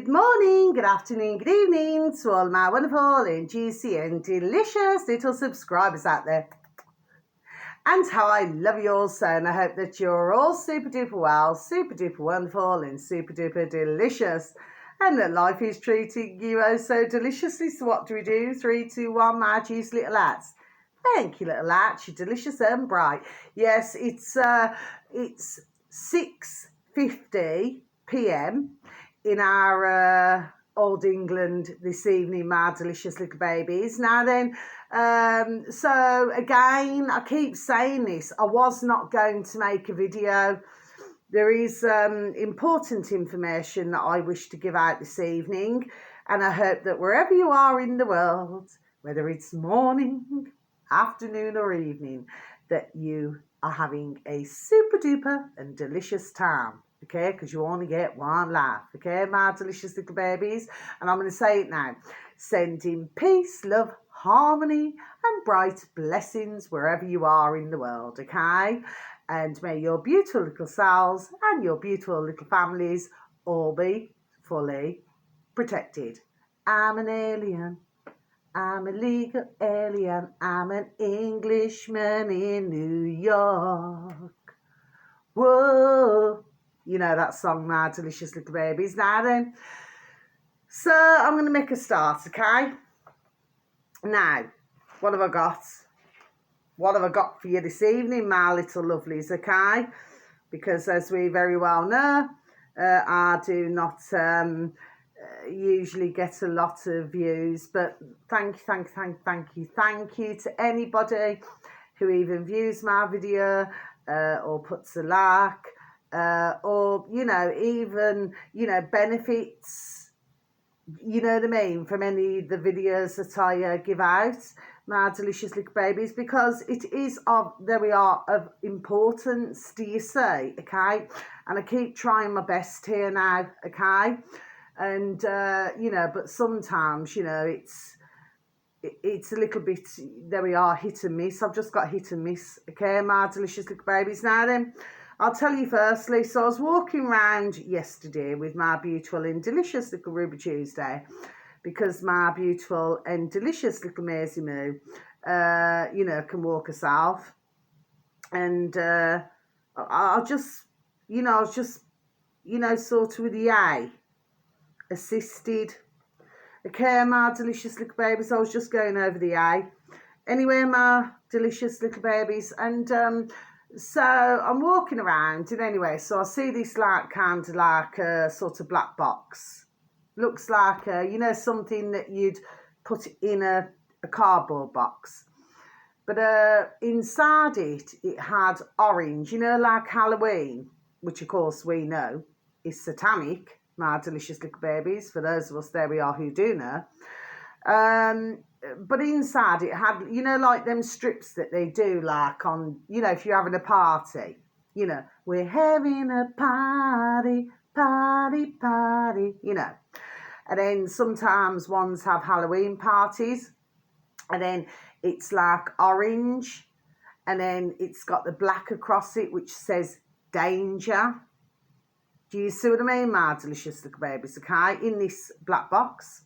Good morning, good afternoon, good evening to all my wonderful and juicy and delicious little subscribers out there. And how I love you all so, and I hope that you're all super duper well, super duper wonderful and super duper delicious. And that life is treating you oh so deliciously. So what do we do? 3, 2, 1, my juicy little lads. Thank you, little lads. You're delicious and bright. Yes, it's 6:50 p.m. in our Old England this evening, my delicious little babies. Now then, so again, I keep saying this, I was not going to make a video. There is important information that I wish to give out this evening, and I hope that wherever you are in the world, whether it's morning, afternoon or evening, that you are having a super duper and delicious time. Okay, because you only get one life. Okay, my delicious little babies. And I'm going to say it now. Sending peace, love, harmony and bright blessings wherever you are in the world. Okay, and may your beautiful little selves and your beautiful little families all be fully protected. I'm an alien. I'm a legal alien. I'm an Englishman in New York. Whoa. You know that song, my delicious little babies. Now then, so I'm going to make a start, okay? Now, what have I got? What have I got for you this evening, my little lovelies, okay? Because as we very well know, I do not usually get a lot of views, but thank you to anybody who even views my video or puts a like. Or, even, benefits, you know what I mean, from any of the videos that I give out, my delicious little babies, because it is of importance, do you see, okay? And I keep trying my best here now, okay? And, but sometimes, it's a little bit, hit and miss. I've just got hit and miss, okay, my delicious little babies. Now then, I'll tell you firstly, so I was walking around yesterday with my beautiful and delicious little Ruby Tuesday, because my beautiful and delicious little Maisie Moo, can walk herself. And I was just, sort of with the assisted. Okay, my delicious little babies, I was just going over the Anyway, my delicious little babies, and so I'm walking around, and anyway, so I see this kind of like a sort of black box. Looks like something that you'd put in a cardboard box. But inside it had orange, like Halloween, which of course we know is satanic, my delicious little babies, for those of us there we are who do know. But inside it had, like them strips that they do, like on, if you're having a party, we're having a party, And then sometimes ones have Halloween parties, and then it's like orange, and then it's got the black across it, which says danger. Do you see what I mean, my delicious little babies, okay, in this black box?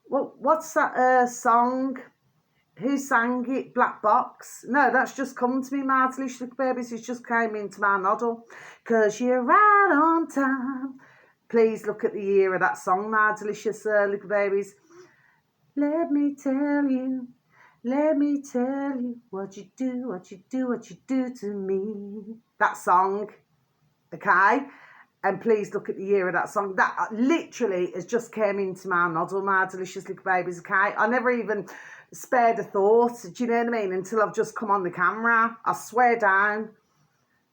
Well, what's that song? Who sang it? Black Box? No, that's just come to me, my delicious little babies. It's just came into my noddle. 'Cause you're right on time. Please look at the year of that song, my delicious little babies. Let me tell you what you do to me. That song, okay? And please look at the year of that song. That literally has just came into my noddle, my delicious little babies, okay? I never even spared a thought, do you know what I mean, until I've just come on the camera. I swear down.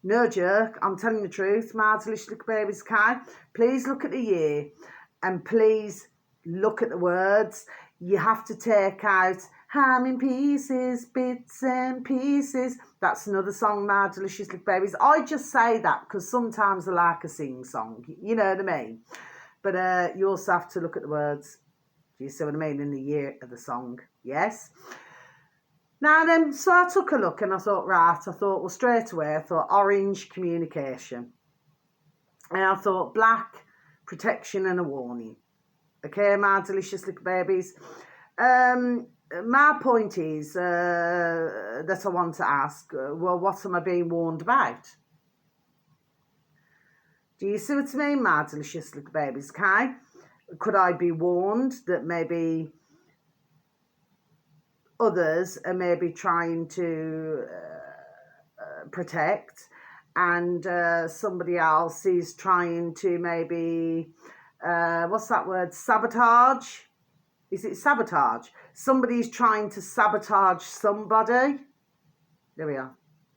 No joke. I'm telling the truth, my delicious little babies, okay? Please look at the year and please look at the words. You have to take out ham in pieces, bits and pieces. That's another song, my delicious little babies. I just say that because sometimes I like a sing song, you know what I mean? But you also have to look at the words. Do you see what I mean? In the year of the song, yes? Now then, so I took a look and I thought, well, straight away, I thought orange communication. And I thought black protection and a warning. Okay, my delicious little babies. My point is that I want to ask, well, what am I being warned about? Do you see what I mean, my delicious little babies, okay? Could I be warned that maybe others are maybe trying to protect, and somebody else is trying to maybe, what's that word, sabotage? Is it sabotage? Somebody's trying to sabotage somebody. There we are.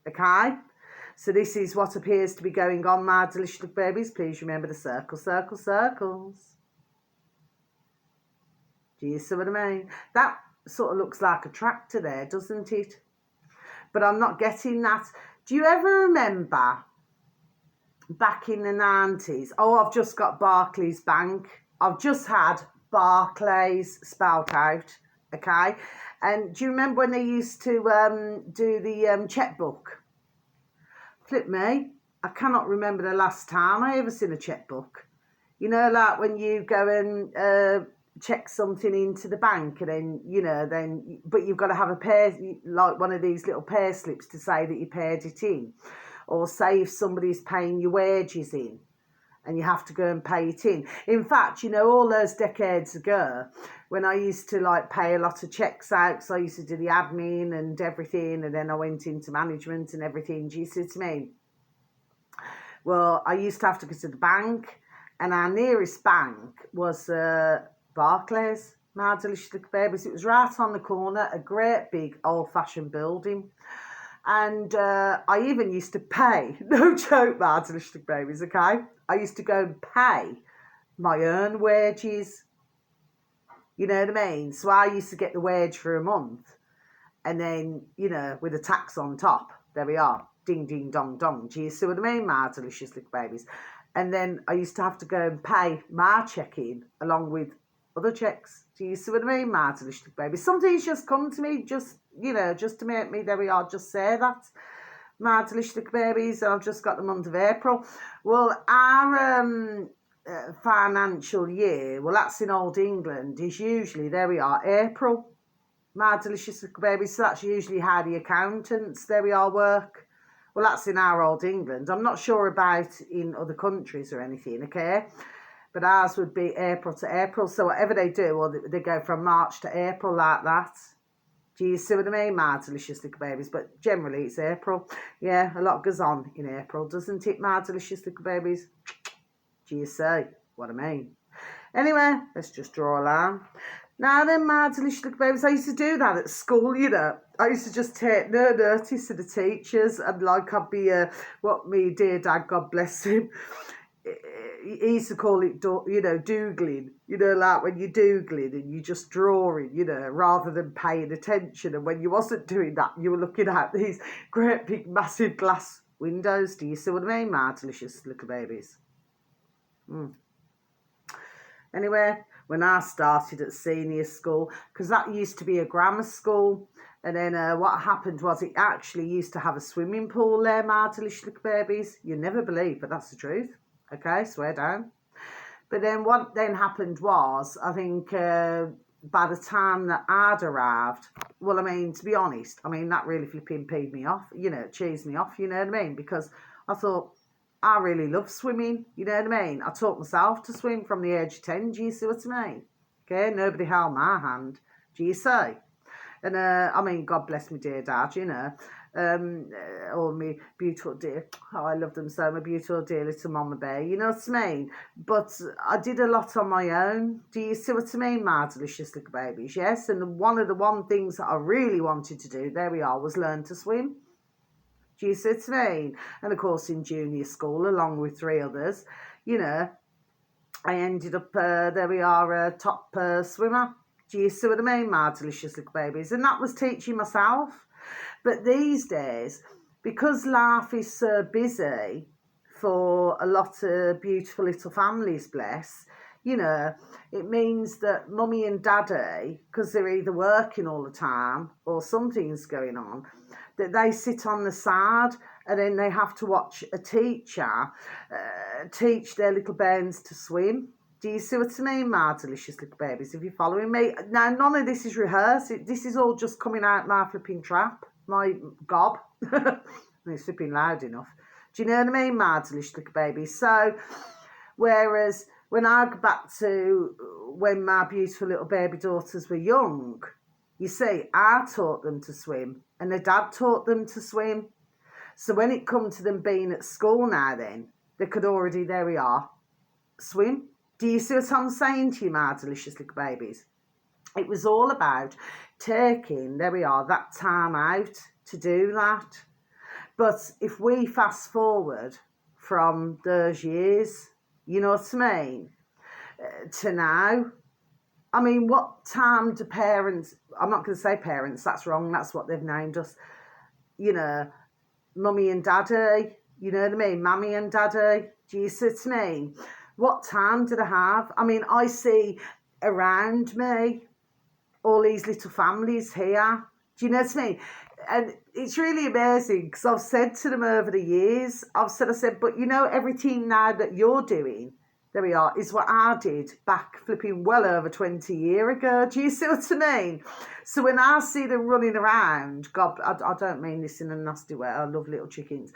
Okay? So this is what appears to be going on, my delicious little babies. Please remember the circles. Do you see what I mean? That sort of looks like a tractor there, doesn't it? But I'm not getting that. Do you ever remember back in the 90s? Oh, I've just got Barclays Bank. I've just had Barclays spelt out, okay? And do you remember when they used to do the checkbook? Flip me, I cannot remember the last time I ever seen a checkbook. You know, like when you go and check something into the bank, and then, you know, but you've got to have a pair, like one of these little pay slips to say that you paid it in. Or say if somebody's paying your wages in, and you have to go and pay it in. In fact, you know, all those decades ago, when I used to like pay a lot of checks out, because I used to do the admin and everything, and then I went into management and everything, do you see what I mean? Well, I used to have to go to the bank, and our nearest bank was Barclays, my delicious little babies. It was right on the corner, a great big old-fashioned building. And I even used to pay, no joke, my delicious little babies, okay? I used to go and pay my own wages. You know what I mean? So I used to get the wage for a month, and then, you know, with a tax on top. There we are. Ding, ding, dong, dong. Do you see what I mean, my delicious little babies? And then I used to have to go and pay my check-in along with other checks. Do you see what I mean, my delicious little babies? Some things just come to me, just, you know, just to make me, there we are, just say that. My delicious little babies, I've just got the month of April. Well, our financial year, well, that's in Old England, is usually, there we are, April. My delicious little babies, so that's usually how the accountants, there we are, work. Well, that's in our Old England. I'm not sure about in other countries or anything, okay? But ours would be April to April. So whatever they do, or they go from March to April like that. Do you see what I mean, my delicious little babies? But generally it's April. Yeah, a lot goes on in April, doesn't it, my delicious little babies? Do you see what I mean? Anyway, let's just draw a line. Now then, my delicious little babies, I used to do that at school, you know. I used to just take no notice of the teachers, and like I'd be, what me dear dad, God bless him, he used to call it, you know, doogling. You know, like when you're doogling and you're just drawing, you know, rather than paying attention. And when you wasn't doing that, you were looking out these great big massive glass windows. Do you see what I mean, my delicious little babies? Anyway, when I started at senior school, because that used to be a grammar school, and then what happened was it actually used to have a swimming pool there, my delicious little babies. You never believe, but that's the truth. Okay, swear down. But then what then happened was, I think by the time that I'd arrived, well, I mean, to be honest, I mean, that really flipping peed me off, you know, cheesed me off, you know what I mean? Because I thought, I really love swimming, you know what I mean? I taught myself to swim from the age of 10, do you see what I mean? Okay, nobody held my hand, do you see? And, I mean, God bless me dear dad, you know. Or my beautiful dear, oh, I love them so, my beautiful dear little mama bear, you know what I mean? But I did a lot on my own. Do you see what I mean, my delicious little babies? Yes, and one of the things that I really wanted to do, there we are, was learn to swim. Do you see what I mean? And of course in junior school, along with 3 others, you know, I ended up, there we are, a top swimmer. Do you see what I mean, my delicious little babies? And that was teaching myself. But these days, because life is so busy for a lot of beautiful little families, bless, you know, it means that mummy and daddy, because they're either working all the time or something's going on, that they sit on the side and then they have to watch a teacher teach their little bairns to swim. Do you see what I mean, my delicious little babies? If you're following me. Now, none of this is rehearsed. This is all just coming out my flipping trap, my gob. It's flipping loud enough. Do you know what I mean, my delicious little babies? So, whereas when I go back to when my beautiful little baby daughters were young, you see, I taught them to swim and their dad taught them to swim. So when it come to them being at school now then, they could already, there we are, swim. Do you see what I'm saying to you, my delicious little babies? It was all about taking, there we are, that time out to do that. But if we fast forward from those years, you know what I mean, to now, I mean, what time do parents, I'm not going to say parents, that's wrong, that's what they've named us, you know, mummy and daddy, you know what I mean, mammy and daddy, do you see what I mean? What time do they have? I mean, I see around me all these little families here, do you know what I mean? And it's really amazing because I've said to them over the years, I said, but you know, everything now that you're doing, there we are, is what I did back flipping well over 20 years ago. Do you see what I mean? So when I see them running around, God, I don't mean this in a nasty way, I love little chickens,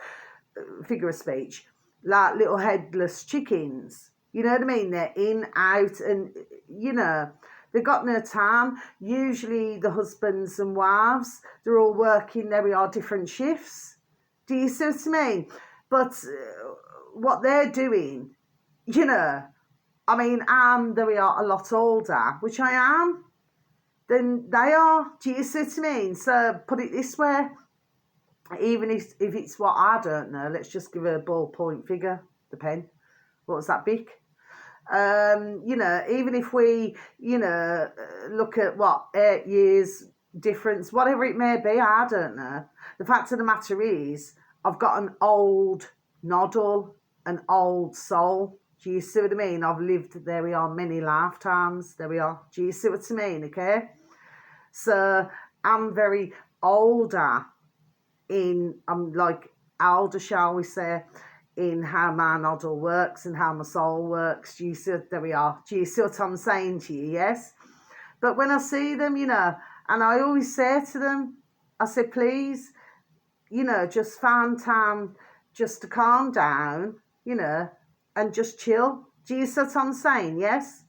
figure of speech, like little headless chickens. You know what I mean? They're in, out, and, you know, they've got no time. Usually the husbands and wives, they're all working, there we are, different shifts. Do you see what I mean? But what they're doing, you know, I mean, there we are, a lot older, which I am, than they are. Do you see what I mean? So put it this way, even if it's what I don't know, let's just give a ballpoint figure, the pen. What was that, Bic? You know, even if we, you know, look at 8 years difference, whatever it may be, I don't know. The fact of the matter is, I've got an old noddle, an old soul. Do you see what I mean? I've lived, there we are, many lifetimes. There we are. Do you see what I mean? Okay. So I'm very older I'm like older, shall we say, in how my noddle works and how my soul works. Do you see? There we are. Do you see what I'm saying to you? Yes. But when I see them, you know, and I always say to them, I say, please, you know, just find time just to calm down, you know, and just chill. Do you see what I'm saying? Yes.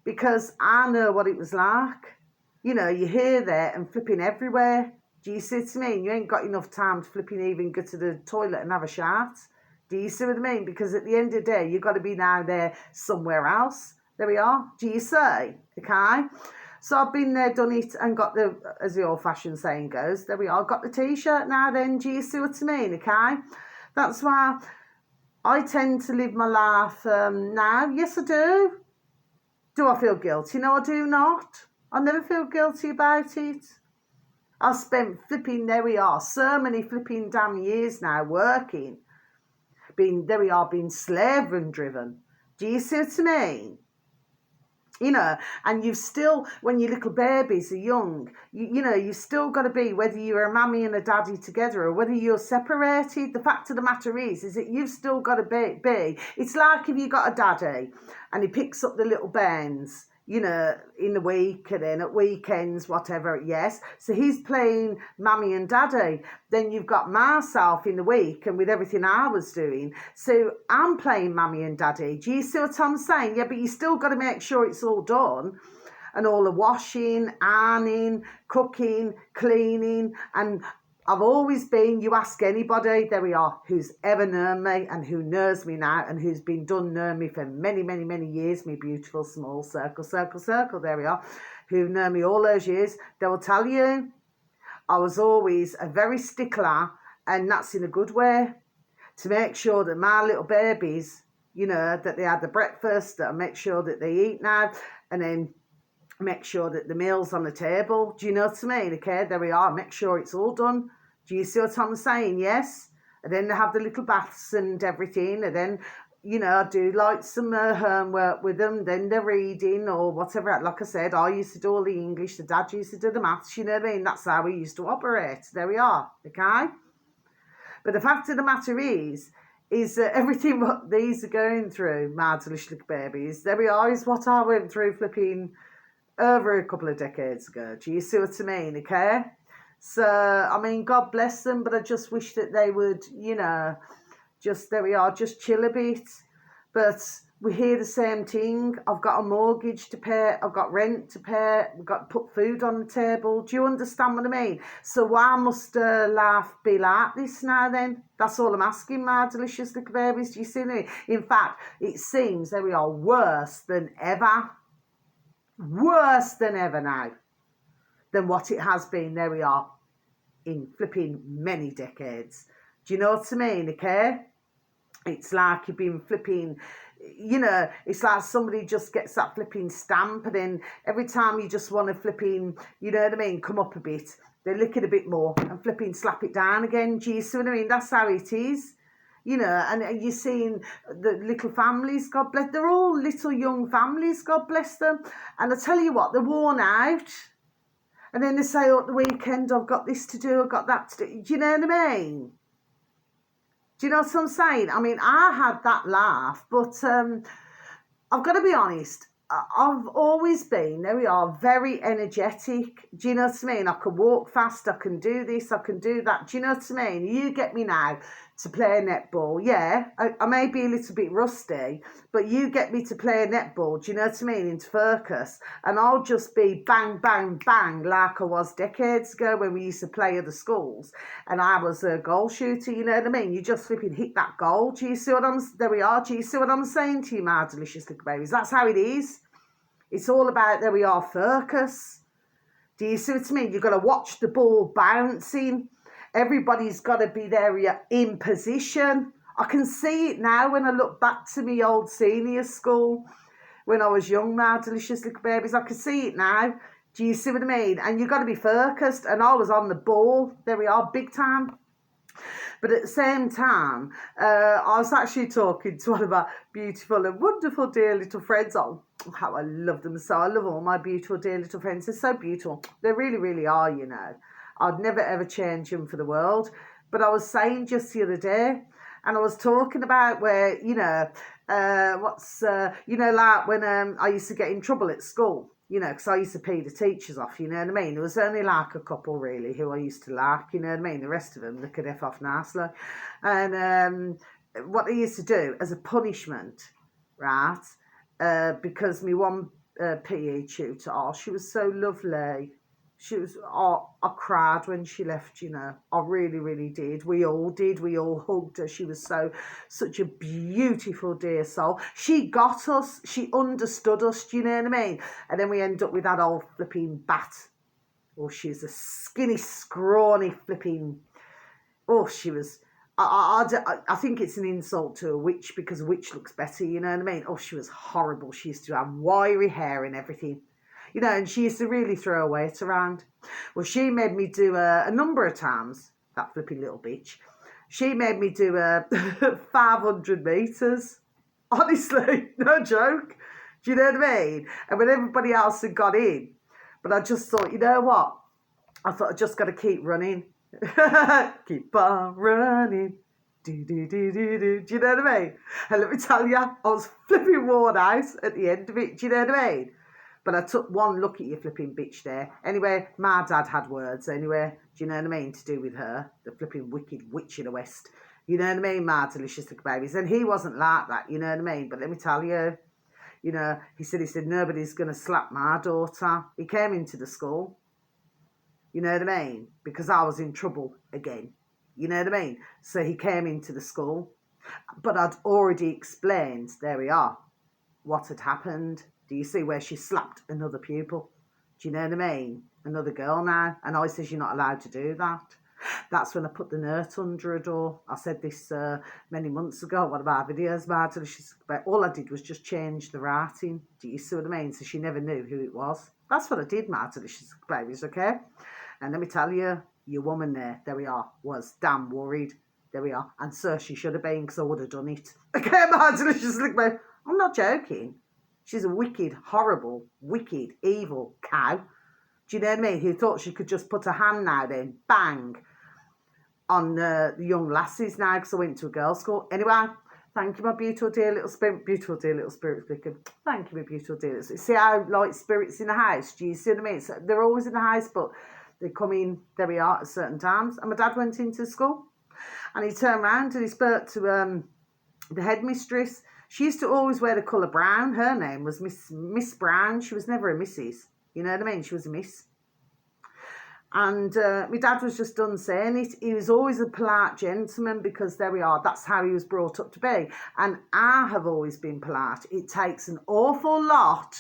Because I know what it was like. You know, you're here, there, and flipping everywhere. Do you see what I mean? You ain't got enough time to flipping even go to the toilet and have a shout. Do you see what I mean? Because at the end of the day, you've got to be now there somewhere else. There we are. Do you see? Okay. So I've been there, done it, and got the, as the old-fashioned saying goes, there we are, got the T-shirt now then. Do you see what I mean? Okay. That's why I tend to live my life now. Yes, I do. Do I feel guilty? No, I do not. I never feel guilty about it. I've spent flipping, there we are, so many flipping damn years now working. There we are, being slave and driven. Do you see what I mean? You know, and you've still, when your little babies are young, you know, you've still got to be, whether you're a mammy and a daddy together or whether you're separated, the fact of the matter is that you've still got to be. It's like if you got a daddy and he picks up the little bairns, you know, in the week and then at weekends, whatever, yes. So he's playing mammy and daddy. Then you've got myself in the week and with everything I was doing. So I'm playing mammy and daddy. Do you see what I'm saying? Yeah, but you still got to make sure it's all done. And all the washing, ironing, cooking, cleaning, and I've always been, you ask anybody, there we are, who's ever known me and who knows me now and who's been done know me for many, many, many years, me beautiful small circle, there we are, who've known me all those years, they will tell you I was always a very stickler, and that's in a good way, to make sure that my little babies, you know, that they had the breakfast, that I make sure that they eat now, and then make sure that the meal's on the table. Do you know what I mean? Okay, there we are. Make sure it's all done. Do you see what I'm saying? Yes. And then they have the little baths and everything. And then, you know, I do like some homework with them. Then they're reading or whatever. Like I said, I used to do all the English. The dad used to do the maths. You know what I mean? That's how we used to operate. There we are. Okay. But the fact of the matter is that everything what these are going through, my delicious little babies, there we are, is what I went through flipping over a couple of decades ago. Do you see what I mean, okay? So, I mean, God bless them, but I just wish that they would, just, there we are, just chill a bit. But we hear the same thing. I've got a mortgage to pay, I've got rent to pay, we've got to put food on the table. Do you understand what I mean? So why must life be like this now then? That's all I'm asking, my delicious little babies. Do you see me? In fact, it seems, there we are, worse than ever. Worse than ever now. Than what it has been, there we are, in flipping many decades. Do you know what I mean, okay? It's like you've been flipping, it's like somebody just gets that flipping stamp, and then every time you just want to flipping, you know what I mean, come up a bit, they lick it a bit more and flipping slap it down again. Do you see what I mean? That's how it is. And you're seeing the little families, God bless, they're all little young families, God bless them. And I tell you what, they're worn out. And then they say, oh, at the weekend, I've got this to do, I've got that to do. Do you know what I mean? Do you know what I'm saying? I mean, I had that laugh, but I've got to be honest, I've always been, there we are, very energetic. Do you know what I mean? I can walk fast, I can do this, I can do that. Do you know what I mean? You get me now to play netball. Yeah, I may be a little bit rusty, but you get me to play netball, do you know what I mean, into focus, and I'll just be bang, bang, bang, like I was decades ago when we used to play at the schools, and I was a goal shooter, you know what I mean? You just flipping hit that goal. Do you see what there we are, do you see what I'm saying to you, my delicious little babies? That's how it is. It's all about, there we are, focus. Do you see what I mean? You've got to watch the ball bouncing. Everybody's got to be there in position. I can see it now when I look back to my old senior school when I was young, my delicious little babies. I can see it now. Do you see what I mean? And you've got to be focused. And I was on the ball. There we are, big time. But at the same time, I was actually talking to one of my beautiful and wonderful dear little friends. Oh, how I love them so. I love all my beautiful dear little friends. They're so beautiful. They really, really are, I'd never ever change them for the world. But I was saying just the other day, and I was talking about where, like when I used to get in trouble at school. Because I used to pee the teachers off, you know what I mean? There was only like a couple, really, who I used to like, you know what I mean? The rest of them, they could F off nicely. And what they used to do as a punishment, right, because my one PE tutor, she was so lovely. I cried when she left, I really, really did. We all hugged her. She was such a beautiful, dear soul. She got us, she understood us, do you know what I mean? And then we end up with that old flipping bat. Oh, she's a skinny, scrawny flipping, she was, I think it's an insult to a witch, because a witch looks better, you know what I mean? Oh, she was horrible. She used to have wiry hair and everything. And she used to really throw her weight around. Well, she made me do a number of times, that flipping little bitch. She made me do 500 metres. Honestly, no joke. Do you know what I mean? And when everybody else had got in, but I just thought, you know what? I thought I just got to keep running. Keep on running. Do. Do you know what I mean? And let me tell you, I was flipping worn out at the end of it. Do you know what I mean? But I took one look at you flipping bitch there. Anyway, my dad had words anyway. Do you know what I mean? To do with her, the flipping wicked witch in the West. You know what I mean? My delicious little babies. And he wasn't like that, you know what I mean? But let me tell you, he said, nobody's going to slap my daughter. He came into the school. You know what I mean? Because I was in trouble again. You know what I mean? So he came into the school. But I'd already explained, there we are, what had happened. Do you see where she slapped another pupil? Do you know what I mean? Another girl now. And I says, you're not allowed to do that. That's when I put the nurt under her door. I said this many months ago, one of our videos, Martin. All I did was just change the writing. Do you see what I mean? So she never knew who it was. That's what I did, Martin. She's babies, okay? And let me tell you, your woman there we are, was damn worried. There we are. And so she should have been, because I would have done it. Okay, Martin. She's like, I'm not joking. She's a wicked, horrible, wicked, evil cow. Do you know what I mean? Who thought she could just put her hand now then, bang. on the young lasses now because I went to a girls' school. Anyway, thank you, my beautiful dear little spirit. Beautiful dear little spirit speaker. Thank you, my beautiful dear little. See how like spirits in the house? Do you see what I mean? So they're always in the house, but they come in, there we are, at certain times. And my dad went into school and he turned around and he spoke to the headmistress. She used to always wear the colour brown. Her name was Miss Brown. She was never a Mrs. You know what I mean? She was a Miss. And my dad was just done saying it. He was always a polite gentleman because there we are. That's how he was brought up to be. And I have always been polite. It takes an awful lot,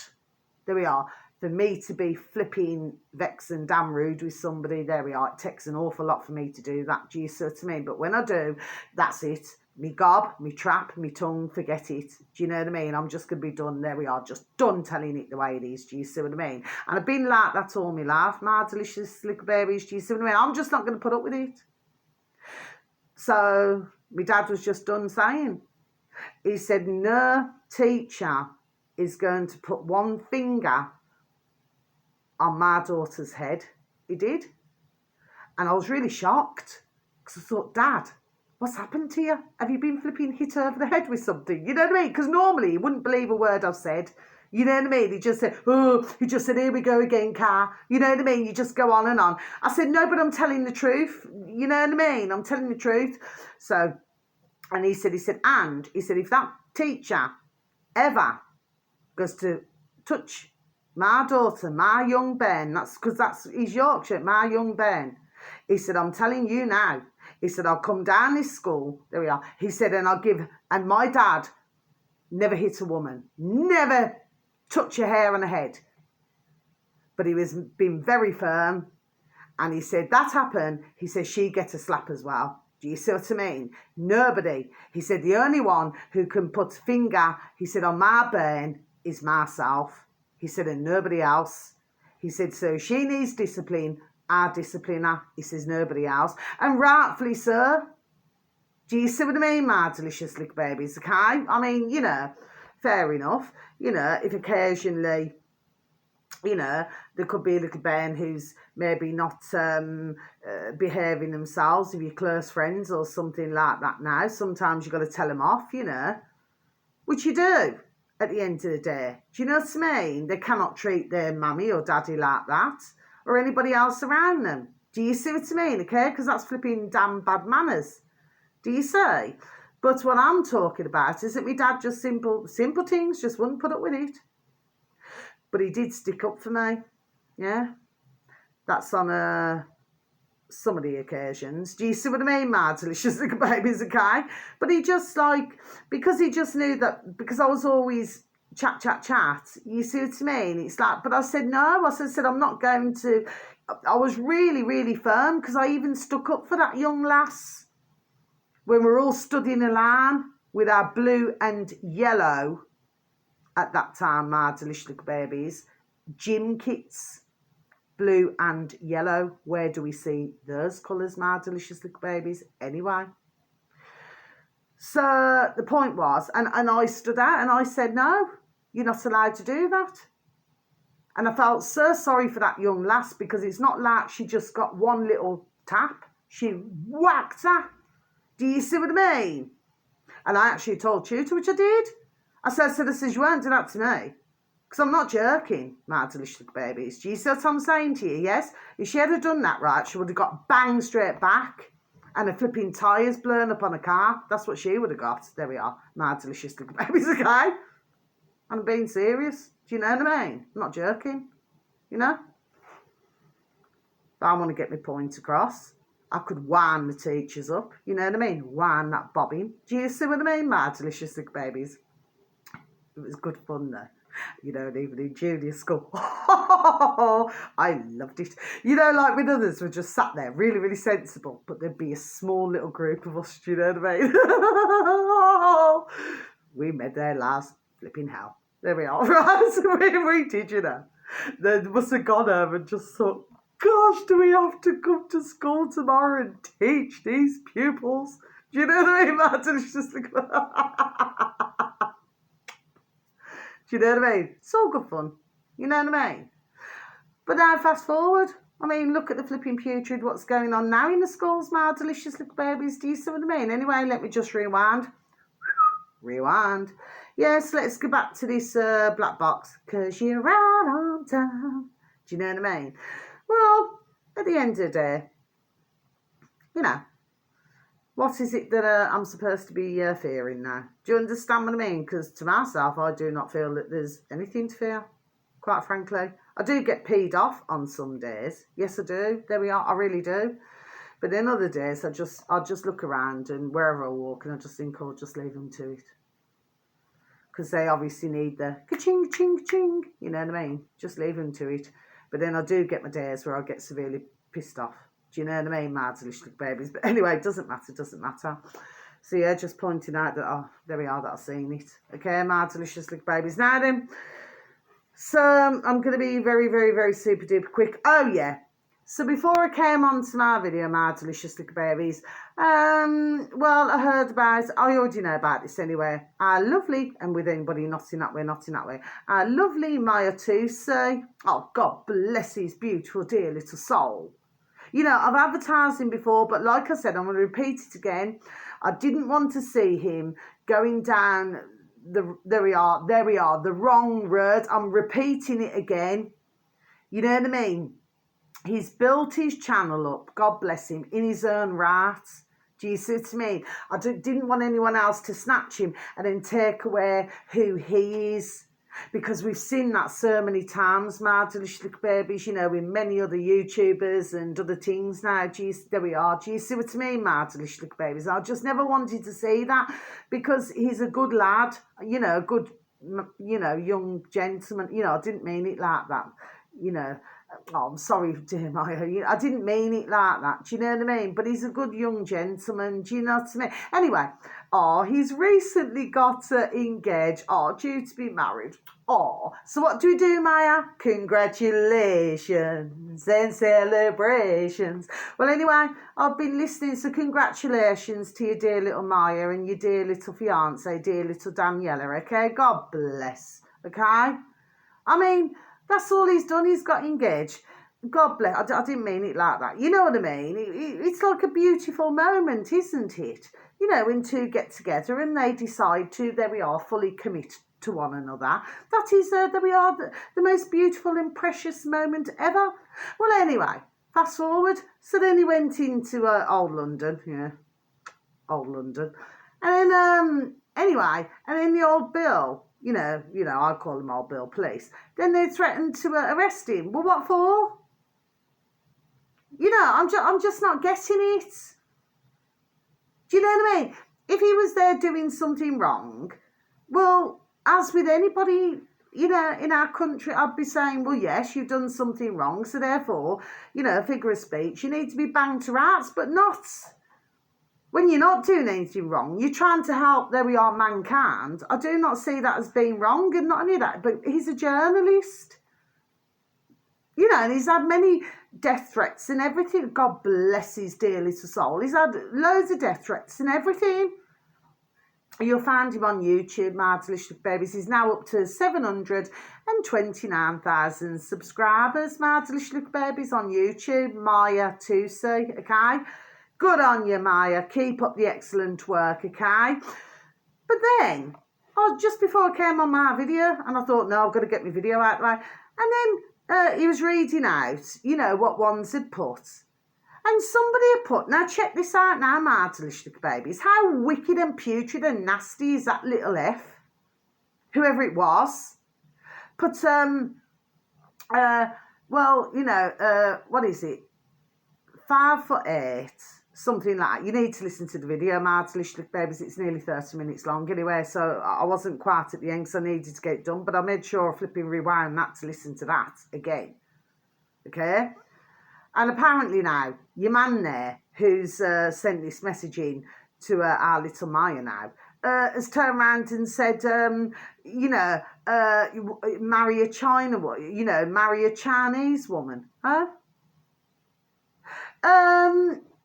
there we are, for me to be flipping vexed and damn rude with somebody. There we are. It takes an awful lot for me to do that. Do you see what I mean? But when I do, that's it. Me gob, me trap, me tongue, forget it. Do you know what I mean? I'm just going to be done. There we are, just done telling it the way it is. Do you see what I mean? And I've been like that all my life. My delicious little babies. Do you see what I mean? I'm just not going to put up with it. So my dad was just done saying. He said, no teacher is going to put one finger on my daughter's head. He did. And I was really shocked because I thought, Dad, what's happened to you? Have you been flipping hit over the head with something? You know what I mean? Because normally you wouldn't believe a word I've said. You know what I mean? He just said, here we go again, Car. You know what I mean? You just go on and on. I said, no, but I'm telling the truth. You know what I mean? I'm telling the truth. So, and he said, if that teacher ever goes to touch my daughter, my young Ben, he's Yorkshire, my young Ben. He said, I'm telling you now. He said, I'll come down this school. There we are. He said, and my dad never hit a woman. Never touch a hair on her head. But he was being very firm. And he said, that happened. He said, she get a slap as well. Do you see what I mean? Nobody. He said, the only one who can put a finger, he said, on my burn is myself. He said, and nobody else. He said, so she needs discipline. I discipline her. He says, nobody else. And rightfully so. Do you see what I mean, my delicious little babies? Okay? I mean, you know, fair enough. You know, if occasionally, you know, there could be a little Ben who's maybe not behaving themselves, if you're close friends or something like that now. Sometimes you've got to tell them off, you know, which you do at the end of the day. Do you know what I mean? They cannot treat their mummy or daddy like that or anybody else around them. Do you see what I mean? Okay, because that's flipping damn bad manners. Do you see? But what I'm talking about is that my dad just simple things, just wouldn't put up with it. But he did stick up for me. Yeah. That's on some of the occasions. Do you see what I mean, my delicious little babies, okay? But he just because he just knew that, because I was always chat. You see what I mean? It's like, but I said, no. I said, I'm not going to. I was really, really firm because I even stuck up for that young lass when we're all stood in a line with our blue and yellow, at that time, my delicious little babies, gym kits, blue and yellow. Where do we see those colours, my delicious little babies? Anyway. So the point was, and I stood out and I said, no, you're not allowed to do that. And I felt so sorry for that young lass because it's not like she just got one little tap. She whacked her. Do you see what I mean? And I actually told Tutor, which I did. I said, you won't do that to me. Because I'm not joking, my delicious little babies. Do you see what I'm saying to you? Yes? If she had done that right, she would have got banged straight back and a flipping tyres blown up on a car. That's what she would have got. There we are, my delicious little babies, okay? I'm being serious. Do you know what I mean? I'm not joking, you know? But I want to get my point across. I could wind the teachers up, you know what I mean? Wind that bobbin. Do you see what I mean, my delicious little babies? It was good fun though. You know, and even in junior school. I loved it. You know, like with others, we just sat there, really, really sensible, but there'd be a small little group of us, do you know what I mean? We made their last flipping hell. There we are, right? So we did, you know. They must have gone home and just thought, gosh, do we have to come to school tomorrow and teach these pupils? Do you know what I mean, Martin? It's just like... Do you know what I mean? It's all good fun. You know what I mean? But now fast forward, I mean, look at the flipping putrid, what's going on now in the schools, my delicious little babies. Do you see what I mean? Anyway, let me just rewind. Rewind. Yes, let's go back to this black box. Because you're right on time. Do you know what I mean? Well, at the end of the day, you know, what is it that I'm supposed to be fearing now? Do you understand what I mean? Because to myself, I do not feel that there's anything to fear, quite frankly. I do get peed off on some days. Yes, I do. There we are. I really do. But then other days, I just look around and wherever I walk and I just think I'll just leave them to it. Because they obviously need the ka-ching, ching, ching. You know what I mean? Just leave them to it. But then I do get my days where I get severely pissed off. Do you know what I mean? Mad delicious babies. But anyway, it doesn't matter. So yeah, just pointing out that, oh, there we are, that I've seen it. Okay, mad delicious babies. Now then, so I'm going to be very, very, very super duper quick. Oh yeah. So before I came on to my video, my delicious little babies, well, I heard about, I already know about this anyway, our lovely, and with anybody not in that way, our lovely Maya Tusi. Oh, God bless his beautiful, dear little soul. You know, I've advertised him before, but like I said, I'm going to repeat it again. I didn't want to see him going down there we are, the wrong road. I'm repeating it again. You know what I mean? He's built his channel up, God bless him, in his own right. Do you see what I mean? I didn't want anyone else to snatch him and then take away who he is. Because we've seen that so many times, my delicious little babies, you know, with many other YouTubers and other things now. There we are. Do you see what I mean, my delicious little babies? I just never wanted to see that because he's a good lad, you know, good, you know, young gentleman. You know, I didn't mean it like that, you know. Oh, I'm sorry, dear Maya. I didn't mean it like that. Do you know what I mean? But he's a good young gentleman. Do you know what I mean? Anyway, oh, he's recently got engaged. Oh, due to be married. Oh, so what do we do, Maya? Congratulations and celebrations. Well, anyway, I've been listening, so congratulations to your dear little Maya and your dear little fiance, dear little Daniela, okay? God bless, okay? I mean, that's all he's done. He's got engaged. God bless. I didn't mean it like that. You know what I mean? It's like a beautiful moment, isn't it? You know, when two get together and they decide to, there we are, fully commit to one another. That is, there we are, the most beautiful and precious moment ever. Well, anyway, fast forward. So then he went into old London. Yeah, old London. And then, anyway, and then the old Bill, you know, I call him old Bill Police. Then they threatened to arrest him. Well, what for? You know, I'm just not getting it. Do you know what I mean? If he was there doing something wrong, well, as with anybody, you know, in our country, I'd be saying, well, yes, you've done something wrong, so therefore, you know, figure of speech, you need to be banged to rights, but not when you're not doing anything wrong. You're trying to help, there we are, mankind. I do not see that as being wrong, and not only that, but he's a journalist. You know, and he's had many death threats and everything. God bless his dear little soul. He's had loads of death threats and everything. You'll find him on YouTube, my delicious babies. He's now up to 729,000 subscribers, my delicious little babies, on YouTube. Maya Tusi, okay? Good on you, Maya. Keep up the excellent work, okay? But then, just before I came on my video, and I thought, no, I've got to get my video out right. And then he was reading out, you know, what ones had put. And somebody had put, now check this out now, my delicious little babies. How wicked and putrid and nasty is that little F? Whoever it was. Put, well, you know, what is it? 5'8", something like that. You need to listen to the video, my delicious little babies. It's nearly 30 minutes long anyway, so I wasn't quite at the end because I needed to get it done, but I made sure I flipping rewind that to listen to that again. Okay? And apparently now, your man there, who's sent this message in to our little Maya now, has turned around and said, you know, marry a marry a Chinese woman. Huh?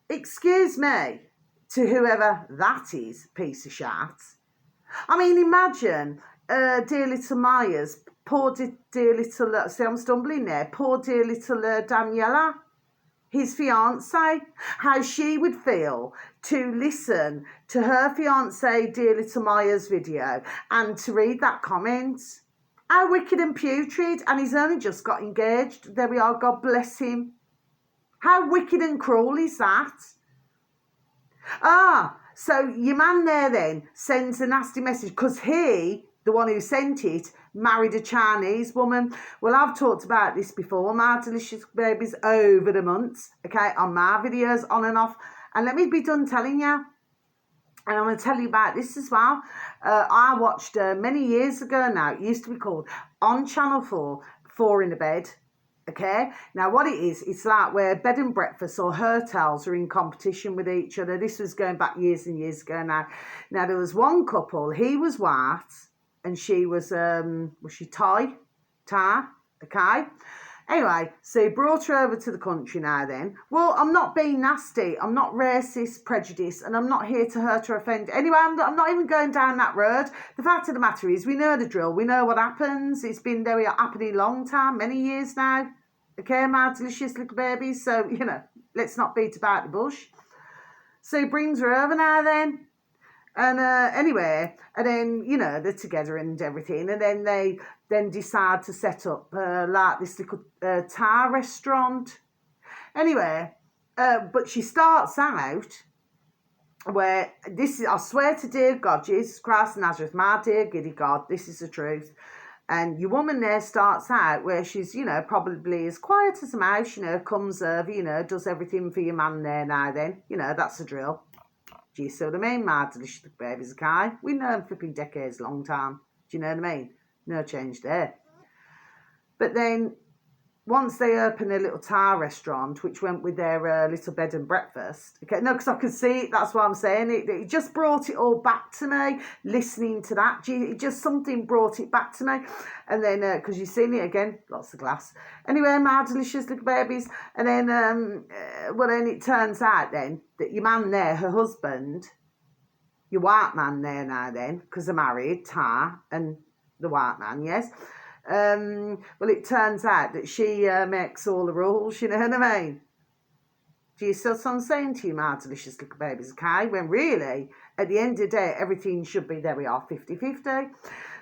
Excuse me, to whoever that is, piece of shit. I mean, imagine dear little Maya's, poor dear little, see I'm stumbling there, poor dear little Daniela. his fiancée, how she would feel to listen to her fiancée, dear little Maya's video, and to read that comment. How wicked and putrid, and he's only just got engaged. There we are, God bless him. How wicked and cruel is that? So your man there then sends a nasty message because he, the one who sent it, married a Chinese woman. Well, I've talked about this before, my delicious babies, over the months, okay, on my videos, on and off. And let me be done telling you. And I'm going to tell you about this as well. I watched many years ago now, it used to be called, on Channel 4, Four in a Bed. Okay, now what it is, it's like where bed and breakfast or hotels are in competition with each other. This was going back years and years ago now. Now there was one couple, he was white and she was she Thai, okay. Anyway, so he brought her over to the country now then. Well, I'm not being nasty, I'm not racist, prejudiced, and I'm not here to hurt or offend. Anyway, I'm not even going down that road. The fact of the matter is, we know the drill, we know what happens. It's been there happening a long time, many years now. Okay, my delicious little babies. So, you know, let's not beat about the bush. So he brings her over now then. And anyway, and then, you know, they're together and everything. And then they then decide to set up like this little Thai restaurant. Anyway, but she starts out where this is, I swear to dear God, Jesus Christ of Nazareth, my dear giddy God, this is the truth. And your woman there starts out where she's, you know, probably as quiet as a mouse, you know, comes over, you know, does everything for your man there now then. You know, that's the drill. Do you see what I mean? My delicious babies, okay? We know them flipping decades, long time. Do you know what I mean? No change there. But then, once they opened their little Thai restaurant, which went with their little bed and breakfast, okay, no, because I could see it, that's why I'm saying it. It just brought it all back to me, listening to that. It just something brought it back to me. And then, because you've seen it again, lots of glass. Anyway, my delicious little babies. And then, well, then it turns out then that your man there, her husband, your white man there now then, because they're married, Thai, and the white man, yes. Well, it turns out that she makes all the rules, you know what I mean? Do you see what I'm saying to you, my delicious little babies, okay? When really, at the end of the day, everything should be, there we are, 50-50.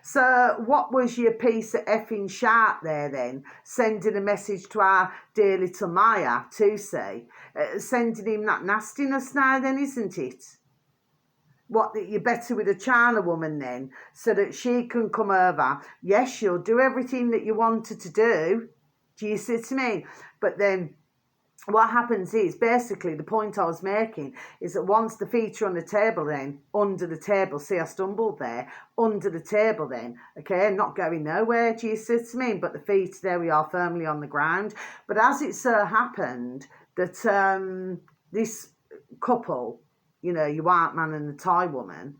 So what was your piece of effing sharp there then? Sending a message to our dear little Maya, to say, sending him that nastiness now then, isn't it? What, that you're better with a China woman then, so that she can come over. Yes, she'll do everything that you wanted to do. Do you see what I mean? But then what happens is, basically, the point I was making is that once the feet are on the table then, under the table, see I stumbled there, under the table then, okay, not going nowhere, do you see what I mean? But the feet, there we are, firmly on the ground. But as it so happened that this couple, you know, your white man and the Thai woman,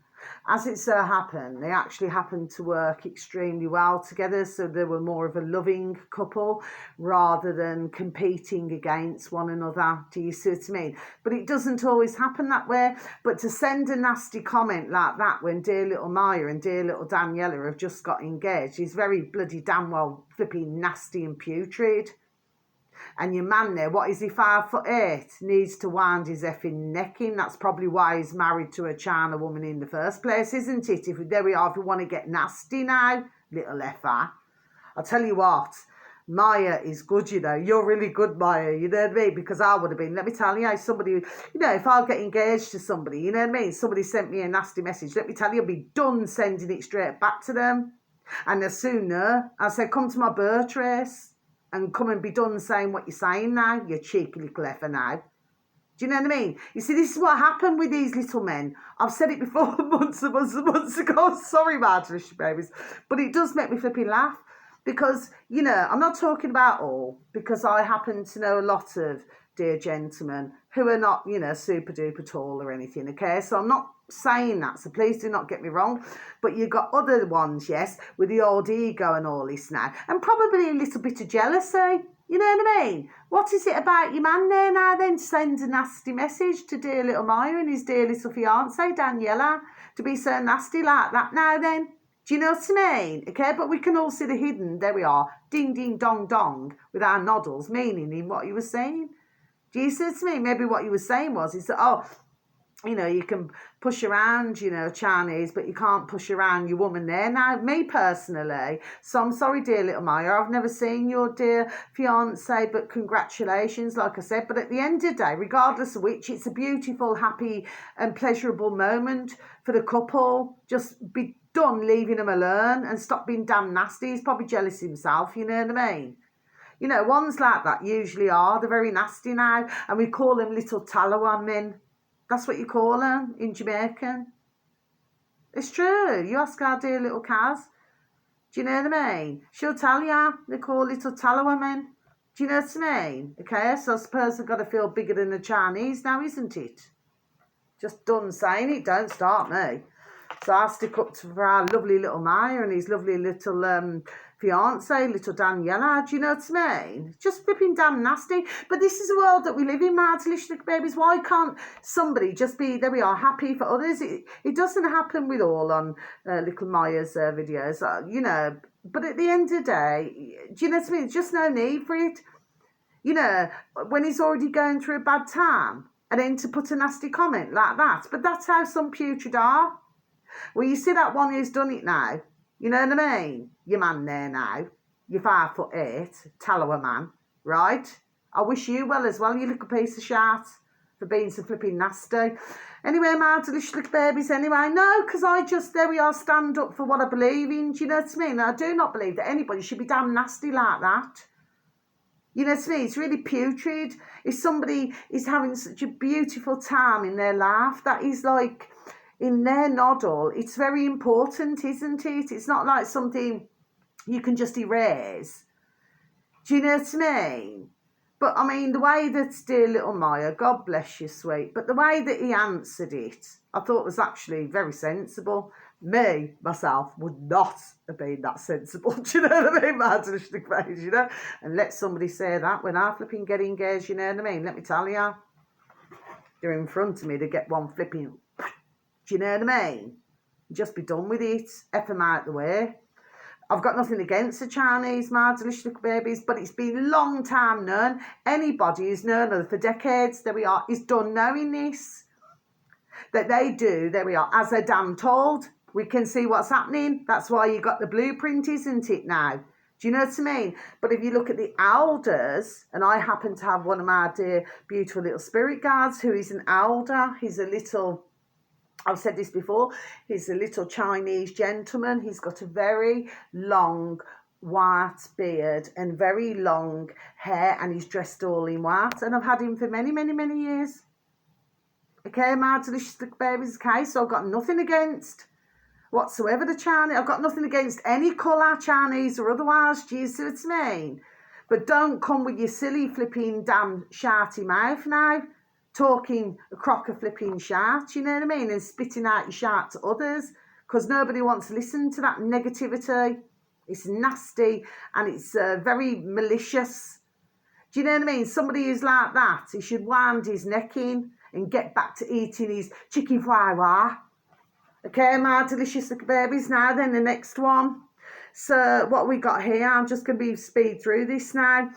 as it so happened, they actually happened to work extremely well together, so they were more of a loving couple rather than competing against one another. Do you see what I mean? But it doesn't always happen that way. But to send a nasty comment like that when dear little Maya and dear little Daniela have just got engaged is very bloody damn well flipping nasty and putrid. And your man there, what is he, 5'8", needs to wind his effing neck in. That's probably why he's married to a China woman in the first place, isn't it? There we are, if we want to get nasty now, little effer. I'll tell you what, Maya is good, you know. You're really good, Maya, you know what I mean? Because I would have been, let me tell you, somebody, you know, if I get engaged to somebody, you know what I mean? Somebody sent me a nasty message, let me tell you, I'll be done sending it straight back to them. And as soon as I said, come to my birth race. And come and be done saying what you're saying now, you cheeky little effer now. Do you know what I mean? You see, this is what happened with these little men. I've said it before months and months and months ago. Sorry, my delicious babies. But it does make me flipping laugh. Because, you know, I'm not talking about all. Because I happen to know a lot of dear gentlemen who are not, you know, super duper tall or anything, okay? So I'm not saying that, so please do not get me wrong. But you've got other ones, yes, with the old ego and all this now. And probably a little bit of jealousy. You know what I mean? What is it about your man there now then to send a nasty message to dear little Maya and his dear little fiancée, Daniela, to be so nasty like that now then? Do you know what I mean? Okay, but we can all see the hidden, there we are, ding, ding, dong, dong, with our noddles, meaning in what he was saying. Do you see what I mean? Maybe what you were saying was, is that, oh, you know, you can push around, you know, Chinese, but you can't push around your woman there. Now, me personally, so I'm sorry, dear little Maya, I've never seen your dear fiance, but congratulations, like I said. But at the end of the day, regardless of which, it's a beautiful, happy and pleasurable moment for the couple. Just be done leaving him alone and stop being damn nasty. He's probably jealous himself, you know what I mean? You know, ones like that usually are. They're very nasty now, and we call them little Talawa men. That's what you call them in Jamaican. It's true. You ask our dear little Kaz. Do you know what I mean? She'll tell you. They call little Talawa men. Do you know what I mean? Okay, so I suppose they've got to feel bigger than the Chinese now, isn't it? Just done saying it. Don't start me. So I stick up for our lovely little Maya and his lovely little fiance, little Daniela. Do you know what I mean? Just flipping damn nasty. But this is the world that we live in, my delicious little babies. Why can't somebody just be, there we are, happy for others? It doesn't happen with all on little Maya's videos, you know. But at the end of the day, do you know what I mean? There's just no need for it. You know, when he's already going through a bad time, and then to put a nasty comment like that. But that's how some putrid are. Well, you see that one who's done it now. You know what I mean? Your man there now. You're 5'8", Talawa man, right? I wish you well as well, you little piece of shit, for being so flipping nasty. Anyway, my delicious little babies, anyway. No, because I just, there we are, stand up for what I believe in. Do you know what I mean? I do not believe that anybody should be damn nasty like that. You know what I mean? It's really putrid. If somebody is having such a beautiful time in their life, that is like, in their noddle, it's very important, isn't it? It's not like something you can just erase. Do you know what I mean? But, I mean, the way that dear little Maya, God bless you, sweet, but the way that he answered it, I thought was actually very sensible. Me, myself, would not have been that sensible. Do you know what I mean? Martin, you know? And let somebody say that when I flipping get engaged, you know what I mean? Let me tell you. They're in front of me, they get one flipping... Do you know what I mean? Just be done with it. F them out the way. I've got nothing against the Chinese, my delicious little babies, but it's been a long time known. Anybody who's known them for decades, there we are, is done knowing this. That they do, there we are, as they're damn told. We can see what's happening. That's why you got the blueprint, isn't it, now? Do you know what I mean? But if you look at the elders, and I happen to have one of my dear, beautiful little spirit guards who is an elder. He's a little... I've said this before, he's a little Chinese gentleman. He's got a very long white beard and very long hair, and he's dressed all in white. And I've had him for many, many, many years. Okay, my delicious little babies, okay? So I've got nothing against whatsoever the Chinese. I've got nothing against any colour, Chinese or otherwise. Do you see what I mean? But don't come with your silly flipping damn sharty mouth now. Talking a crock of flipping shart, you know what I mean? And spitting out your shart to others. Because nobody wants to listen to that negativity. It's nasty and it's very malicious. Do you know what I mean? Somebody who's like that, he should wind his neck in and get back to eating his chicken fried. Okay, my delicious little babies. Now then, the next one. So what we got here, I'm just going to speed through this now.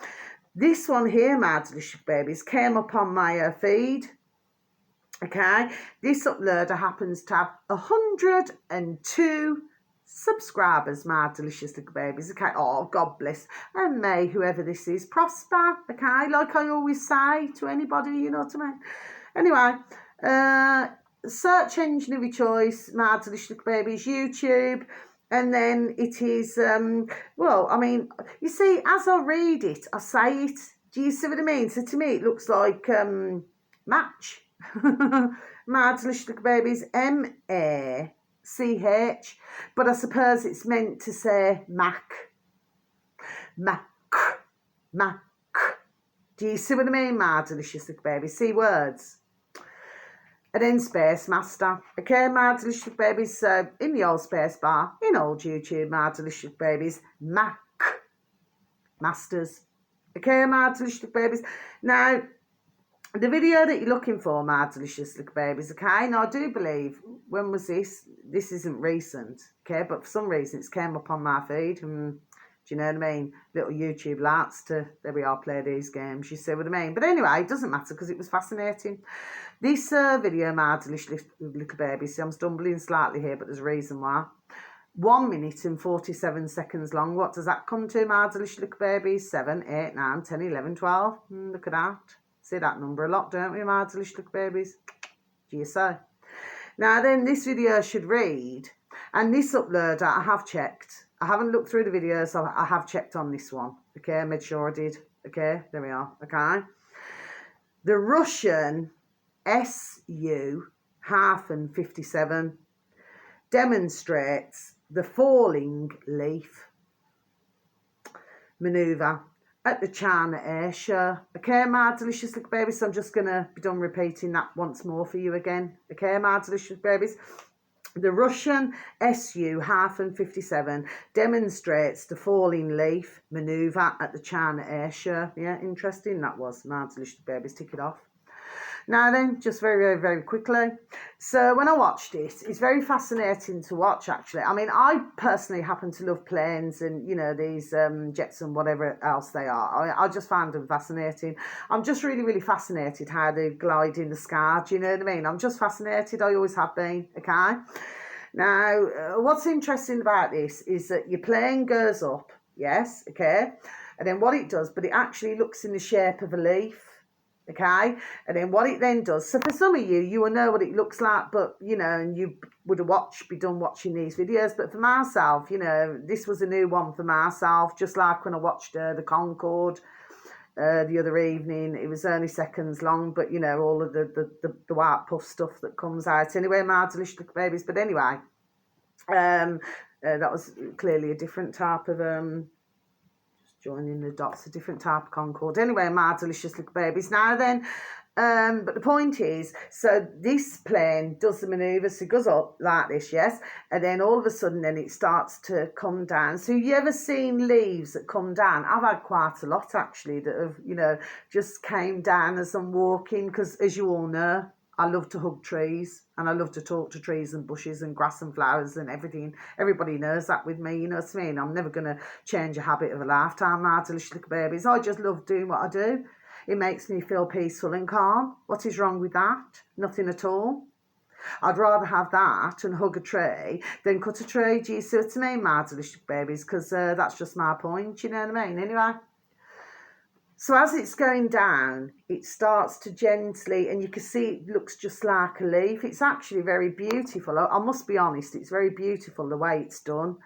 This one here, my delicious babies, came up on my feed. Okay, this uploader happens to have 102 subscribers, my delicious little babies. Okay, oh, God bless. And may whoever this is prosper. Okay, like I always say to anybody, you know what I mean? Anyway, search engine of your choice, my delicious little babies, YouTube. And then it is, well, I mean, you see, as I read it, I say it. Do you see what I mean? So to me, it looks like match. My delicious little babies, M-A-C-H. But I suppose it's meant to say Mac. Mac. Mac. Do you see what I mean, my delicious little babies? See words. And then Space Master. Okay, my delicious babies, in the old space bar, in old YouTube, my delicious babies, Mac Masters. Okay, my delicious babies. Now, the video that you're looking for, my delicious little babies, okay? Now, I do believe, when was this? This isn't recent, okay? But for some reason, it's came up on my feed. Do Do you know what I mean? Little YouTube lads to, there we are, play these games. You see what I mean? But anyway, it doesn't matter because it was fascinating. This video, my delicious little baby, see I'm stumbling slightly here, but there's a reason why. 1 minute and 47 seconds long. What does that come to, my delicious little babies? 7, 8, 9, 10, 11, 12. Look at that. See that number a lot, don't we, my delicious little babies? Do you say? Now then, this video should read, and this uploader I have checked. I haven't looked through the videos, so I have checked on this one. Okay, I made sure I did. Okay, there we are. Okay. The Russian Su-57 demonstrates the falling leaf manoeuvre at the China Air Show. Okay, my delicious little babies, so I'm just going to be done repeating that once more for you again. Okay, my delicious babies. The Russian Su-57 demonstrates the falling leaf manoeuvre at the China Air Show. Yeah, interesting that was. My delicious babies, tick it off. Now then, just very, very, very quickly. So when I watched it, it's very fascinating to watch, actually. I mean, I personally happen to love planes and, you know, these jets and whatever else they are. I just find them fascinating. I'm just really, really fascinated how they glide in the sky. Do you know what I mean? I'm just fascinated. I always have been, okay? Now, what's interesting about this is that your plane goes up, yes, okay? And then what it does, but it actually looks in the shape of a leaf. Okay, and then what it then does, so for some of you, you will know what it looks like, but, you know, and you would have be done watching these videos, but for myself, you know, this was a new one for myself, just like when I watched the Concorde the other evening. It was only seconds long, but, you know, all of the white puff stuff that comes out. Anyway, my delicious little babies, but anyway, that was clearly a different type of... joining the dots, a different type of Concorde. Anyway, my delicious little babies. Now then, but the point is, so this plane does the manoeuvre, so it goes up like this, yes, and then all of a sudden then it starts to come down. So you ever seen leaves that come down? I've had quite a lot, actually, that have, you know, just came down as I'm walking, because as you all know, I love to hug trees and I love to talk to trees and bushes and grass and flowers and everything. Everybody knows that with me, you know what I mean? I'm never going to change a habit of a lifetime, my delicious little babies. I just love doing what I do. It makes me feel peaceful and calm. What is wrong with that? Nothing at all. I'd rather have that and hug a tree than cut a tree. Do you see what I mean, my delicious babies? Because that's just my point, you know what I mean? Anyway. So as it's going down, it starts to gently, and you can see it looks just like a leaf. It's actually very beautiful. I must be honest, it's very beautiful the way it's done.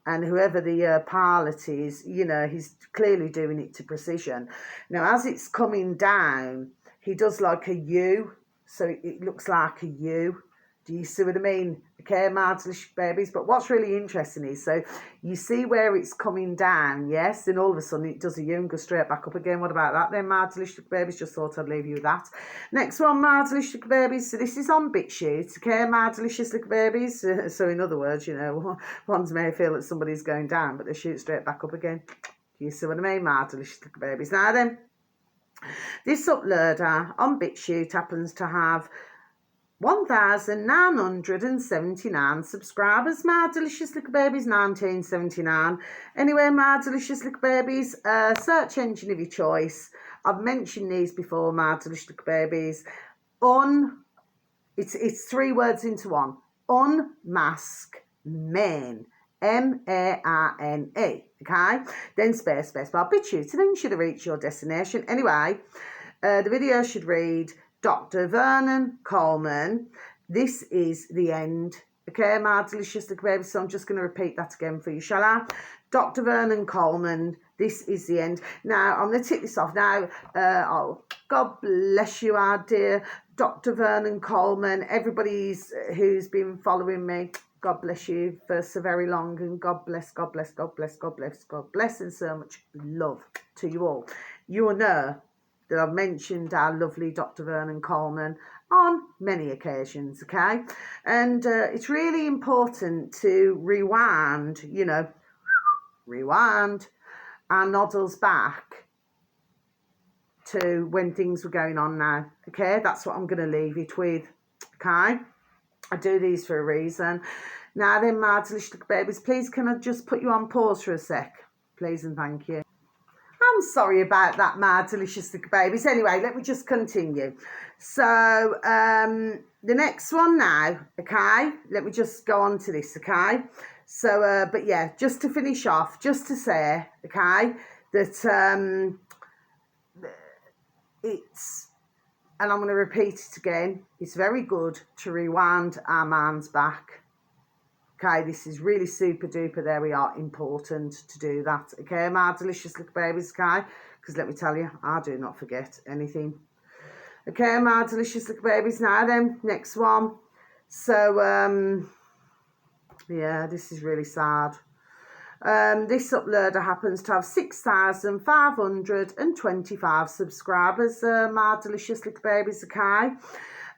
And whoever the pilot is, you know, he's clearly doing it to precision. Now, as it's coming down, he does like a U. So it looks like a U. Do you see what I mean? Okay, my delicious babies. But what's really interesting is, so you see where it's coming down, yes? And all of a sudden it does a U and goes straight back up again. What about that then, my delicious babies? Just thought I'd leave you with that. Next one, my delicious babies. So this is on BitChute, okay, my delicious little babies. So in other words, you know, ones may feel that somebody's going down, but they shoot straight back up again. Do you see what I mean, my delicious little babies? Now then, this uploader on BitChute happens to have 1,979 subscribers, my delicious little babies, 1979. Anyway, my delicious little babies, search engine of your choice. I've mentioned these before, my delicious little babies. It's 3 words into one. Unmask men. M-A-R-N-E. Okay? Then space bar, BitChute, and then you should have reached your destination. Anyway, the video should read, Dr. Vernon Coleman, this is the end. Okay, my delicious little baby, so I'm just going to repeat that again for you, shall I? Dr. Vernon Coleman, this is the end. Now, I'm going to tick this off now. Oh, God bless you, our dear Dr. Vernon Coleman. Everybody's who's been following me, God bless you for so very long, and God bless, God bless, God bless, God bless, God bless, and so much love to you all. You will know that I've mentioned our lovely Dr. Vernon Coleman on many occasions, okay? And it's really important to rewind, you know, rewind our noddles back to when things were going on now, okay? That's what I'm going to leave it with, okay? I do these for a reason. Now then, my delicious little babies, please can I just put you on pause for a sec? please and thank you. I'm sorry about that, my delicious little babies. Anyway, let me just continue. So, the next one now, okay? Let me just go on to this, okay? So, but yeah, just to finish off, just to say, okay, that it's, and I'm going to repeat it again, it's very good to rewind our minds back. Okay, this is really super duper, there we are, important to do that. Okay, my delicious little babies, okay? Because let me tell you, I do not forget anything. Okay, my delicious little babies. Now then, next one. So, yeah, this is really sad. This uploader happens to have 6,525 subscribers, my delicious little babies, okay?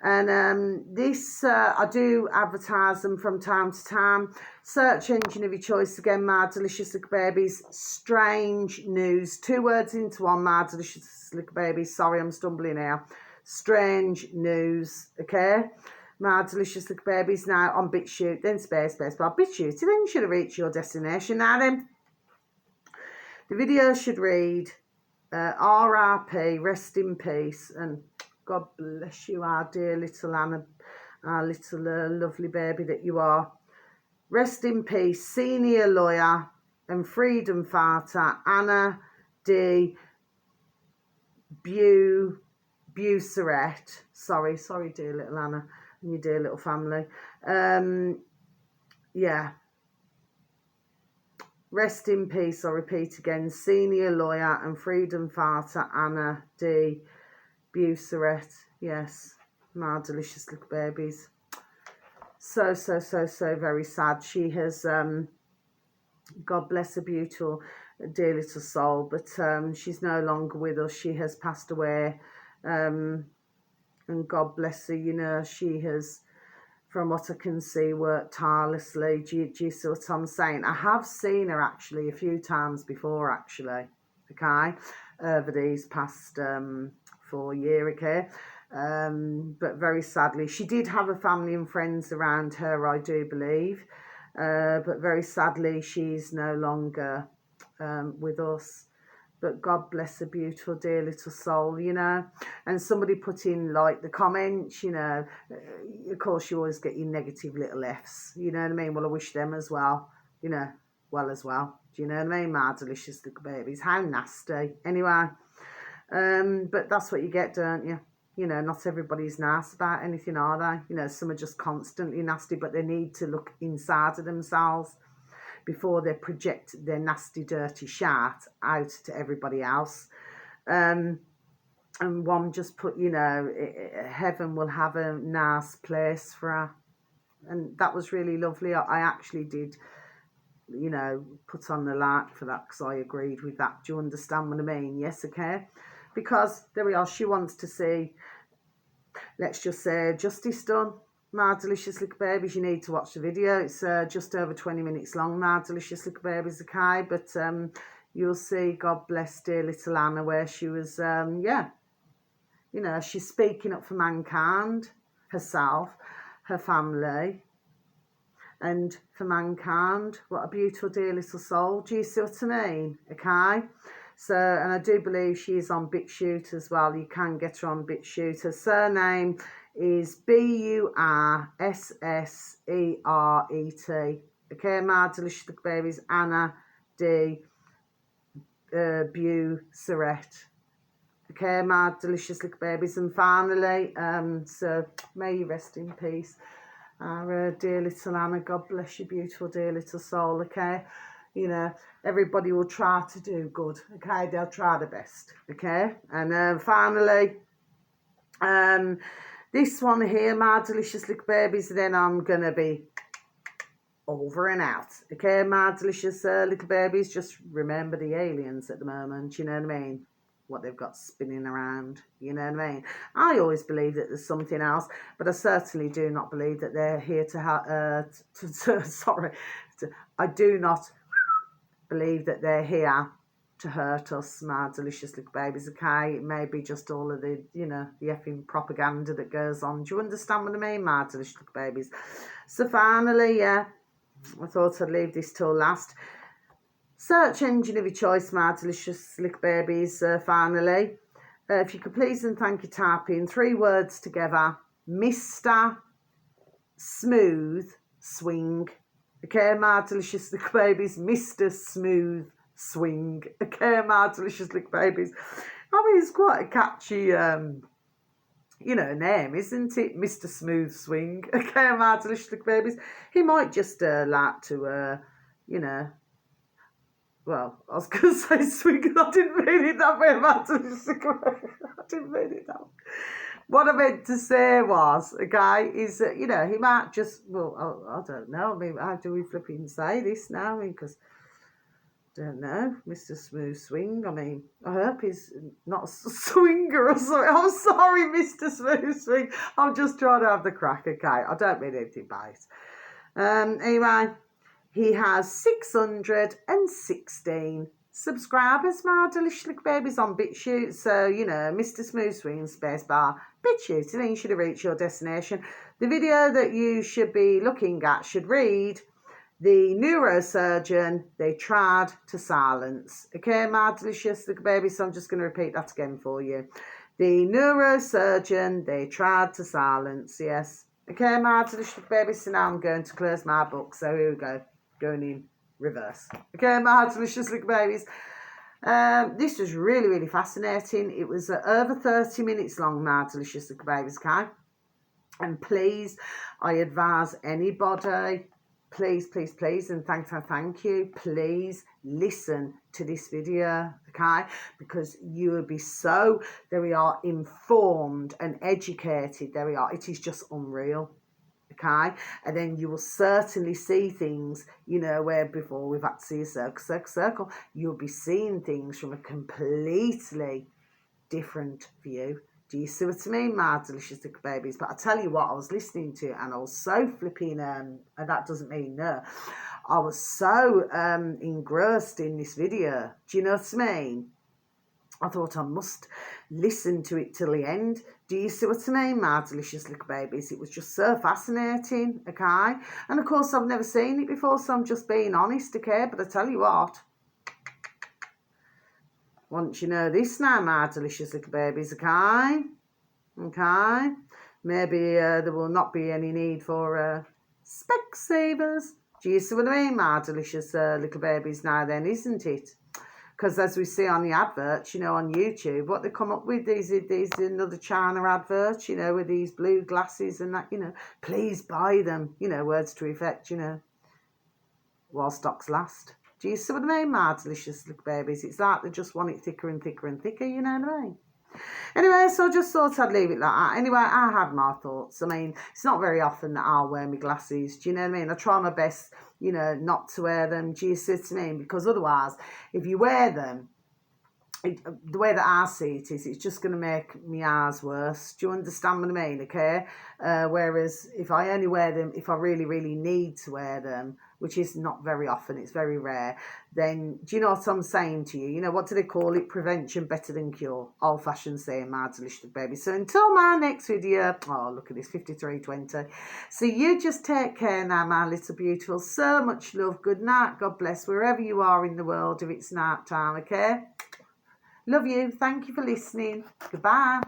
And this, I do advertise them from time to time. Search engine of your choice, again, my delicious little babies. Strange news. 2 words into one, my delicious little babies. Sorry, I'm stumbling now. Strange news, okay? My delicious little babies. Now on BitChute, then space, bar, BitChute. Then you should have reached your destination. Now then, the video should read, RIP, rest in peace, and God bless you, our dear little Anna, our little lovely baby that you are. Rest in peace, senior lawyer and freedom fighter, Anna D. Busseret. Sorry, dear little Anna and your dear little family. Yeah. Rest in peace, I'll repeat again, senior lawyer and freedom fighter, Anna D. Busseret. Yes, my delicious little babies. So very sad. She has, God bless her beautiful, dear little soul, but she's no longer with us. She has passed away, and God bless her. You know, she has, from what I can see, worked tirelessly. Do you see what I'm saying? I have seen her actually a few times before, actually, okay, over these past 4 years, okay. But very sadly, she did have a family and friends around her, I do believe. But very sadly, she's no longer with us. But God bless her beautiful, dear little soul, you know. And somebody put in, like, the comments, you know, of course you always get your negative little Fs, you know what I mean? Well, I wish them as well, you know, as well. Do you know what I mean? My delicious little babies. How nasty. Anyway, but that's what you get, don't you? You know, not everybody's nice about anything, are they? You know, some are just constantly nasty, but they need to look inside of themselves before they project their nasty, dirty shart out to everybody else. And one just put, you know, heaven will have a nice place for her. And that was really lovely. I actually did, you know, put on the like for that because I agreed with that. Do you understand what I mean? Yes, okay. Because there we are, she wants to see, let's just say, justice done. My delicious little babies, you need to watch the video. It's just over 20 minutes long, my delicious little babies, okay? But you'll see, God bless dear little Anna, where she was, yeah, you know, she's speaking up for mankind, herself, her family, and for mankind. What a beautiful dear little soul. Do you see what I mean? Okay? So, and I do believe she is on BitChute as well. You can get her on BitChute. Her surname is Busseret. Okay, my delicious little babies, Anna D. Busseret. Okay, my delicious little babies. And finally, so may you rest in peace. Our dear little Anna, God bless you, beautiful dear little soul, okay? You know, everybody will try to do good, okay? They'll try their best, okay? And finally, this one here, my delicious little babies, then I'm going to be over and out, okay? My delicious little babies, just remember the aliens at the moment, you know what I mean? What they've got spinning around, you know what I mean? I always believe that there's something else, but I certainly do not believe that they're here to I do not believe that they're here to hurt us, my delicious little babies, okay? It may be just all of the, you know, the effing propaganda that goes on. Do you understand what I mean, my delicious little babies? So finally, yeah, I thought I'd leave this till last. search engine of your choice, my delicious little babies, finally. If you could please and thank you type in 3 words together, Mr. Smooth Swing. Okay, my delicious little babies, Mr. Smooth Swing. Okay, my delicious little babies. I mean, it's quite a catchy, name, isn't it? Mr. Smooth Swing. Okay, my delicious little babies. He might just like to, well, I was going to say swing, and I didn't mean it that way, my delicious little babies. I didn't mean it that way. What I meant to say was, okay, is that, he might just, well, I don't know. I mean, how do we flipping say this now? I mean, because, I don't know, Mr. Smooth Swing. I mean, I hope he's not a swinger or something. I'm sorry, Mr. Smooth Swing. I'm just trying to have the crack, okay? I don't mean anything by it. Anyway, he has 616 subscribers, my delicious little babies, on BitChute. So, Mr. Smooth Swing, spacebar, BitChute, and then you should have reached your destination. The video that you should be looking at should read, the neurosurgeon they tried to silence. Okay, my delicious little babies, so I'm just going to repeat that again for you. The neurosurgeon they tried to silence, yes. Okay, my delicious little babies, so now I'm going to close my book. So here we go, going in reverse. Okay, my delicious little babies. This was really, really fascinating. It was over 30 minutes long, my delicious little babies, okay? And please, I advise anybody, please, please, please, and thank you, please listen to this video, okay? Because you will be so, there we are, informed and educated. There we are. It is just unreal. Okay, and then you will certainly see things, where before we've had to see a circle, you'll be seeing things from a completely different view. Do you see what I mean, my delicious little babies? But I tell you what, I was listening to it and I was so flipping, and that doesn't mean no. I was so engrossed in this video. Do you know what I mean? I thought I must listen to it till the end. Do you see what I mean, my delicious little babies? It was just so fascinating, okay? And of course, I've never seen it before, so I'm just being honest, okay? But I tell you what, once you know this now, my delicious little babies, okay? Okay? Maybe there will not be any need for Specsavers. Do you see what I mean, my delicious little babies now then, isn't it? Because as we see on the adverts, on YouTube, what they come up with, these another China adverts, with these blue glasses and that, please buy them, words to effect, while stocks last. Do you see what I mean, my delicious little babies? It's like they just want it thicker and thicker and thicker, you know what I mean? Anyway, so I just thought I'd leave it like that. Anyway, I had my thoughts. I mean, it's not very often that I'll wear my glasses. Do you know what I mean? I try my best, not to wear them. Do you see what I mean? Because otherwise, if you wear them, the way that I see it is, it's just going to make my eyes worse. Do you understand what I mean? Okay. Whereas if I only wear them, if I really, really need to wear them, which is not very often, it's very rare, then do you know what I'm saying to you? What do they call it? Prevention better than cure. Old-fashioned saying, my delicious baby. So until my next video, oh, look at this, 53:20. So you just take care now, my little beautiful. So much love. Good night. God bless wherever you are in the world if it's night time, okay? Love you. Thank you for listening. Goodbye.